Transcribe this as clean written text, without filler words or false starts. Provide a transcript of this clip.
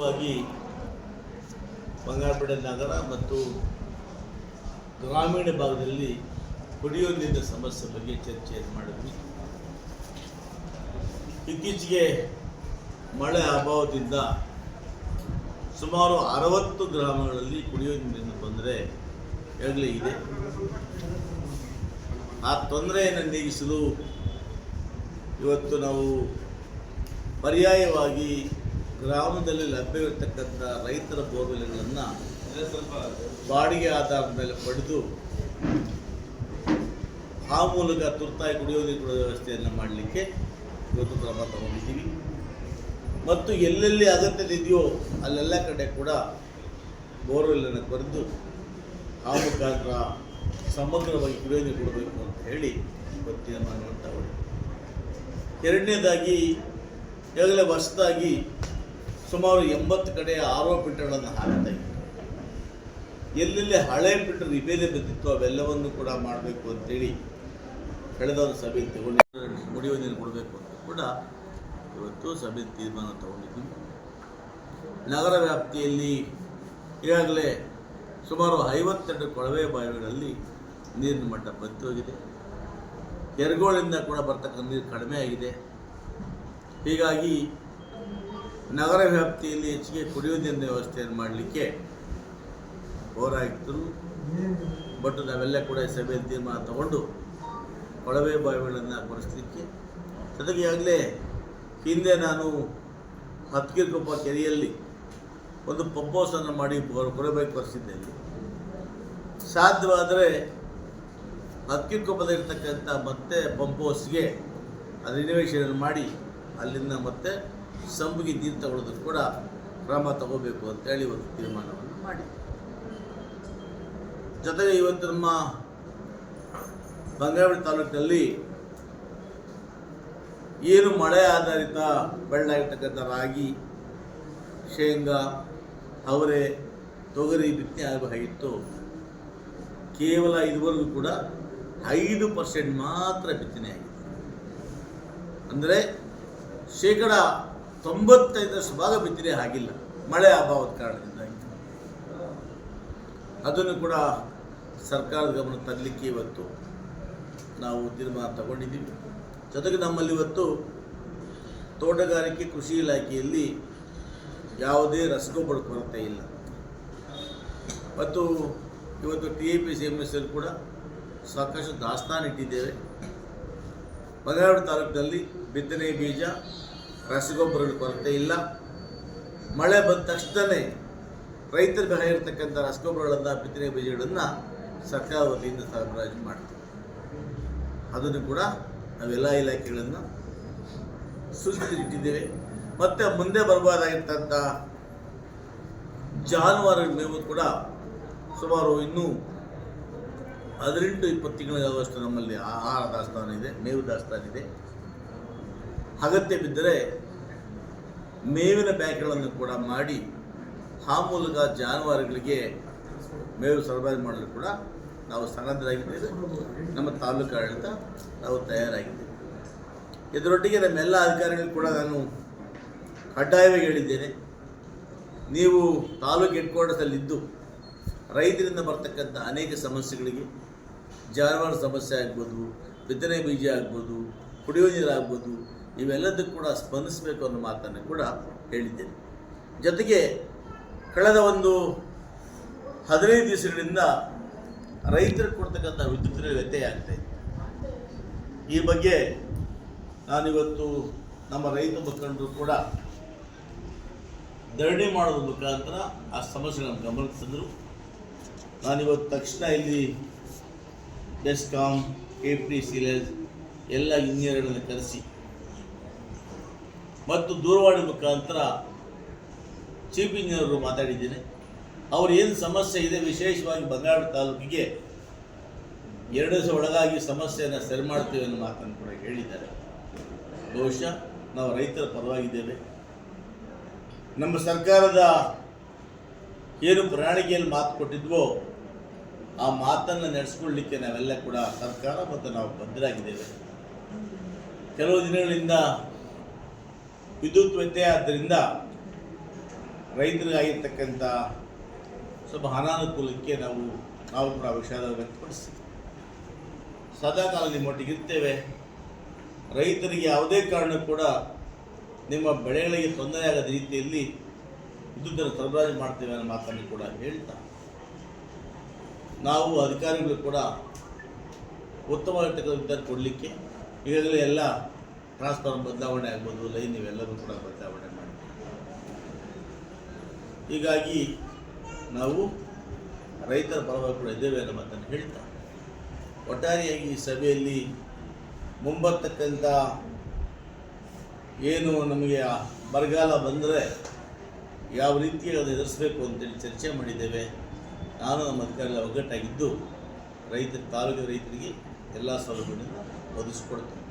ವಾಗಿ ಬಂಗಾರಪೇಟೆ ನಗರ ಮತ್ತು ಗ್ರಾಮೀಣ ಭಾಗದಲ್ಲಿ ಕುಡಿಯುವ ನೀರಿನ ಸಮಸ್ಯೆ ಬಗ್ಗೆ ಚರ್ಚೆಯನ್ನು ಮಾಡಿದ್ವಿ. ಇತ್ತೀಚೆಗೆ ಮಳೆ ಅಭಾವದಿಂದ ಸುಮಾರು 60 ಗ್ರಾಮಗಳಲ್ಲಿ ಕುಡಿಯುವ ನೀರಿನ ತೊಂದರೆ ಈಗಾಗಲೇ ಇದೆ. ಆ ತೊಂದರೆಯನ್ನು ನೀಗಿಸಲು ಇವತ್ತು ನಾವು ಪರ್ಯಾಯವಾಗಿ ಗ್ರಾಮದಲ್ಲಿ ಲಭ್ಯವಿರತಕ್ಕಂಥ ರೈತರ ಬೋರ್ವೆಲ್ಗಳನ್ನು ಬಾಡಿಗೆ ಆಧಾರದ ಮೇಲೆ ಪಡೆದು ಆ ಮೂಲಕ ತುರ್ತಾಗಿ ಕುಡಿಯುವ ನೀರಿನ ವ್ಯವಸ್ಥೆಯನ್ನು ಮಾಡಲಿಕ್ಕೆ ಇವತ್ತು ಕ್ರಮ ತಗೊಂಡಿದ್ದೀವಿ. ಮತ್ತು ಎಲ್ಲೆಲ್ಲಿ ಅಗತ್ಯತೆ ಇದೆಯೋ ಅಲ್ಲೆಲ್ಲ ಕಡೆ ಕೂಡ ಬೋರ್ವೆಲ್ಲನ್ನು ಕೊರೆದು ಆ ಮುಖಾಂತರ ಸಮಗ್ರವಾಗಿ ಕುಡಿಯುವ ನೀರು ಕೊಡಬೇಕು ಅಂತ ಹೇಳಿ ಇವತ್ತು ತೀರ್ಮಾನವನ್ನು ತಗೊಂಡು, ಎರಡನೇದಾಗಿ ಈಗಾಗಲೇ ಹೊಸದಾಗಿ ಸುಮಾರು 80 ಕಡೆ RO ಫಿಲ್ಟರ್ಗಳನ್ನು ಹಾಕ್ತಾ ಇತ್ತು. ಎಲ್ಲೆಲ್ಲಿ ಹಳೆ ಫಿಲ್ಟರ್ ರಿಪೇರಿ ಬಂದಿತ್ತು ಅವೆಲ್ಲವನ್ನು ಕೂಡ ಮಾಡಬೇಕು ಅಂತೇಳಿ ಕಳೆದ ಒಂದು ಸಭೆ ತಗೊಂಡು ಕುಡಿಯುವ ನೀರು ಕೊಡಬೇಕು ಅಂತ ಕೂಡ ಇವತ್ತು ಸಭೆ ತೀರ್ಮಾನ ತಗೊಂಡಿದ್ದೀವಿ. ನಗರ ವ್ಯಾಪ್ತಿಯಲ್ಲಿ ಈಗಾಗಲೇ ಸುಮಾರು 52 ಕೊಳವೆ ಬಾವಿಗಳಲ್ಲಿ ನೀರಿನ ಮಟ್ಟ ಬತ್ತಿ ಹೋಗಿದೆ. ಕೆರೆಗಳಿಂದ ಕೂಡ ಬರ್ತಕ್ಕಂಥ ನೀರು ಕಡಿಮೆ ಆಗಿದೆ. ಹೀಗಾಗಿ ನಗರ ವ್ಯಾಪ್ತಿಯಲ್ಲಿ ಹೆಚ್ಚಿಗೆ ಕುಡಿಯುವ ನೀರಿನ ವ್ಯವಸ್ಥೆಯನ್ನು ಮಾಡಲಿಕ್ಕೆ ಪೌರಾಯುಕ್ತರು ಬಟ್ ನಾವೆಲ್ಲ ಕೂಡ ಸಭೆಯಲ್ಲಿ ತೀರ್ಮಾನ ತಗೊಂಡು ಕೊಳವೆ ಬಾವಿಗಳನ್ನು ಕೊರೆಸಲಿಕ್ಕೆ, ಜೊತೆಗೆ ಈಗಾಗಲೇ ಹಿಂದೆ ನಾನು ಹತ್ಗಿರಿಕೊಪ್ಪ ಕೆರೆಯಲ್ಲಿ ಒಂದು ಪಂಪ್ ಹೌಸನ್ನು ಮಾಡಿ ಕೊಳವೆ ಕೊರೆಸಿದ್ದೇನೆ. ಸಾಧ್ಯವಾದರೆ ಹತ್ಗಿರಿಕೊಪ್ಪದಲ್ಲಿರ್ತಕ್ಕಂಥ ಮತ್ತೆ ಪಂಪ್ ಹೌಸ್ಗೆ ಅದು ರಿನೋವೇಷನ್ ಮಾಡಿ ಅಲ್ಲಿಂದ ಮತ್ತೆ ಸಂಪಿಗೆ ನೀರು ತಗೊಳ್ಳೋದಕ್ಕೆ ಕೂಡ ಕ್ರಮ ತಗೋಬೇಕು ಅಂತೇಳಿ ಇವತ್ತು ತೀರ್ಮಾನವನ್ನು ಮಾಡಿ, ಜೊತೆಗೆ ಇವತ್ತು ನಮ್ಮ ಬಂಗಾರಪೇಟೆ ತಾಲೂಕಿನಲ್ಲಿ ಏನು ಮಳೆ ಆಧಾರಿತ ಬೆಳ್ಳಾಗಿರ್ತಕ್ಕಂಥ ರಾಗಿ, ಶೇಂಗಾ, ಅವರೆ, ತೊಗರಿ ಬಿತ್ತನೆ ಆಗಬೇಕಾಗಿತ್ತು. ಕೇವಲ ಇದುವರೆಗೂ ಕೂಡ 5% ಮಾತ್ರ ಬಿತ್ತನೆ ಆಗಿದೆ. ಅಂದರೆ 95% ಭಾಗ ಬಿತ್ತನೆ ಆಗಿಲ್ಲ ಮಳೆ ಅಭಾವದ ಕಾರಣದಿಂದಾಗಿ. ಅದನ್ನು ಕೂಡ ಸರ್ಕಾರದ ಗಮನ ತರಲಿಕ್ಕೆ ಇವತ್ತು ನಾವು ತೀರ್ಮಾನ ತಗೊಂಡಿದ್ದೀವಿ. ಜೊತೆಗೆ ನಮ್ಮಲ್ಲಿ ಇವತ್ತು ತೋಟಗಾರಿಕೆ ಕೃಷಿ ಇಲಾಖೆಯಲ್ಲಿ ಯಾವುದೇ ರಸಗೊಬ್ಬರ ಕೊರತೆ ಇಲ್ಲ. ಮತ್ತು ಇವತ್ತು TAPCMS ಕೂಡ ಸಾಕಷ್ಟು ದಾಸ್ತಾನು ಇಟ್ಟಿದ್ದೇವೆ. ಬಂಗಾರಪೇಟೆ ತಾಲೂಕಿನಲ್ಲಿ ಬಿತ್ತನೆ ಬೀಜ, ರಸಗೊಬ್ಬರದ ಕೊರತೆ ಇಲ್ಲ. ಮಳೆ ಬಂದ ತಕ್ಷಣವೇ ರೈತರು ಬೇಕಾಗಿರ್ತಕ್ಕಂಥ ರಸಗೊಬ್ಬರಗಳನ್ನು, ಬಿತ್ತನೆ ಬೀಜಗಳನ್ನು ಸರ್ಕಾರ ವತಿಯಿಂದ ಸರಬರಾಜು ಮಾಡ್ತೀವಿ. ಅದನ್ನು ಕೂಡ ನಾವೆಲ್ಲ ಇಲಾಖೆಗಳನ್ನು ಸೂಚಿಸಿಟ್ಟಿದ್ದೇವೆ. ಮತ್ತು ಮುಂದೆ ಬರಬಹುದಾಗಿರ್ತಕ್ಕಂಥ ಜಾನುವಾರುಗಳ ಮೇವು ಕೂಡ ಸುಮಾರು ಇನ್ನೂ 18-20 ತಿಂಗಳಾಗುವಷ್ಟು ನಮ್ಮಲ್ಲಿ ಆಹಾರ ದಾಸ್ತಾನು ಇದೆ, ಮೇವು ದಾಸ್ತಾನು ಇದೆ. ಅಗತ್ಯ ಬಿದ್ದರೆ ಮೇವಿನ ಬ್ಯಾಂಕ್ಗಳನ್ನು ಕೂಡ ಮಾಡಿ ಆ ಮೂಲಕ ಜಾನುವಾರುಗಳಿಗೆ ಮೇವು ಸರಬರಾಜು ಮಾಡಲು ಕೂಡ ನಾವು ಸನ್ನದ್ಧರಾಗಿದ್ದೇವೆ. ನಮ್ಮ ತಾಲೂಕು ಆಡಳಿತ ನಾವು ತಯಾರಾಗಿದ್ದೇವೆ. ಇದರೊಟ್ಟಿಗೆ ನಮ್ಮೆಲ್ಲ ಅಧಿಕಾರಿಗಳು ಕೂಡ ನಾನು ಕಡ್ಡಾಯವಾಗಿ ಹೇಳಿದ್ದೇನೆ, ನೀವು ತಾಲೂಕು ಹೆಡ್ ಕ್ವಾರ್ಟರ್ಸಲ್ಲಿದ್ದು ರೈತರಿಂದ ಬರ್ತಕ್ಕಂಥ ಅನೇಕ ಸಮಸ್ಯೆಗಳಿಗೆ, ಜಾನುವಾರು ಸಮಸ್ಯೆ ಆಗ್ಬೋದು, ಬಿತ್ತನೆ ಬೀಜ ಆಗ್ಬೋದು, ಕುಡಿಯುವ ನೀರು ಆಗ್ಬೋದು, ಇವೆಲ್ಲದಕ್ಕೂ ಕೂಡ ಸ್ಪಂದಿಸಬೇಕು ಅನ್ನೋ ಮಾತನ್ನು ಕೂಡ ಹೇಳಿದ್ದೇನೆ. ಜೊತೆಗೆ ಕಳೆದ ಒಂದು 15 ದಿವಸಗಳಿಂದ ರೈತರು ಕೊಡ್ತಕ್ಕಂಥ ವಿದ್ಯುತ್ತಿನ ವ್ಯತ್ಯಯ ಆಗ್ತಾಯಿದೆ. ಈ ಬಗ್ಗೆ ನಾನಿವತ್ತು ನಮ್ಮ ರೈತ ಮುಖಂಡರು ಕೂಡ ಧರಣಿ ಮಾಡೋದ್ರ ಮುಖಾಂತರ ಆ ಸಮಸ್ಯೆಗಳನ್ನು ಗಮನಕ್ಕೆ ತಂದರು. ನಾನಿವತ್ತು ತಕ್ಷಣ ಇಲ್ಲಿ ಬೆಸ್ಕಾಂ, KPTCL ಎಲ್ಲ ಇಂಜಿನಿಯರ್ಗಳನ್ನು ಕರೆಸಿ ಮತ್ತು ದೂರವಾಣಿ ಮುಖಾಂತರ ಚೀಫ್ ಇಂಜಿನಿಯರು ಮಾತಾಡಿದ್ದೇನೆ. ಅವರು ಏನು ಸಮಸ್ಯೆ ಇದೆ, ವಿಶೇಷವಾಗಿ ಬಂಗಾರಪೇಟೆ ತಾಲೂಕಿಗೆ 2 ದಿವಸ ಒಳಗಾಗಿ ಸಮಸ್ಯೆಯನ್ನು ಸರಿ ಮಾಡ್ತೇವೆ ಅನ್ನೋ ಮಾತನ್ನು ಕೂಡ ಹೇಳಿದ್ದಾರೆ. ಬಹುಶಃ ನಾವು ರೈತರ ಪರವಾಗಿದ್ದೇವೆ. ನಮ್ಮ ಸರ್ಕಾರದ ಏನು ಪ್ರಣಾಳಿಕೆಯಲ್ಲಿ ಮಾತು ಕೊಟ್ಟಿದ್ವೋ ಆ ಮಾತನ್ನು ನಡೆಸ್ಕೊಳ್ಳಲಿಕ್ಕೆ ನಾವೆಲ್ಲ ಕೂಡ ಸರ್ಕಾರ ಮತ್ತು ನಾವು ಬದ್ಧರಾಗಿದ್ದೇವೆ. ಕೆಲವು ದಿನಗಳಿಂದ ವಿದ್ಯುತ್ ವ್ಯತ್ಯಯ ಆದ್ದರಿಂದ ರೈತರಿಗಾಗಿರ್ತಕ್ಕಂಥ ಸ್ವಲ್ಪ ಅನಾನುಕೂಲಕ್ಕೆ ನಾವು ಕೂಡ ವಿಷಾದ ವ್ಯಕ್ತಪಡಿಸ್ತೀವಿ. ಸದಾಕಾಲ ನಿಮ್ಮೊಟ್ಟಿಗೆ ಇರ್ತೇವೆ. ರೈತರಿಗೆ ಯಾವುದೇ ಕಾರಣಕ್ಕೂ ಕೂಡ ನಿಮ್ಮ ಬೆಳೆಗಳಿಗೆ ತೊಂದರೆ ಆಗದ ರೀತಿಯಲ್ಲಿ ವಿದ್ಯುತ್ತನ್ನು ಸರಬರಾಜು ಮಾಡ್ತೇವೆ ಅನ್ನೋ ಮಾತನ್ನು ಕೂಡ ಹೇಳ್ತಾ, ನಾವು ಅಧಿಕಾರಿಗಳು ಕೂಡ ಉತ್ತಮವಾಗಿರ್ತಕ್ಕಂಥ ವಿದ್ಯುತ್ ಕೊಡಲಿಕ್ಕೆ ಈಗಾಗಲೇ ಎಲ್ಲ ಟ್ರಾನ್ಸ್ಫಾರ್ಮರ್ ಬದಲಾವಣೆ ಆಗ್ಬೋದು, ಲೈನ್ ಇವೆಲ್ಲವೂ ಕೂಡ ಬದಲಾವಣೆ ಮಾಡಿ, ಹೀಗಾಗಿ ನಾವು ರೈತರ ಪರವಾಗಿ ಕೂಡ ಇದ್ದೇವೆ ಅನ್ನೋ ಮಾತನ್ನು ಹೇಳ್ತಾ, ಒಟ್ಟಾರೆಯಾಗಿ ಈ ಸಭೆಯಲ್ಲಿ ಮುಂಬರ್ತಕ್ಕಂಥ ಏನು ನಮಗೆ ಬರಗಾಲ ಬಂದರೆ ಯಾವ ರೀತಿ ಅದನ್ನು ಎದುರಿಸಬೇಕು ಅಂತೇಳಿ ಚರ್ಚೆ ಮಾಡಿದ್ದೇವೆ. ನಾನು ನಮ್ಮ ಅಧಿಕಾರಿಗಳ ಒಗ್ಗಟ್ಟಾಗಿದ್ದು ತಾಲೂಕಿನ ರೈತರಿಗೆ ಎಲ್ಲ ಸೌಲಭ್ಯಗಳನ್ನು ಒದಗಿಸಿಕೊಡ್ತೇನೆ.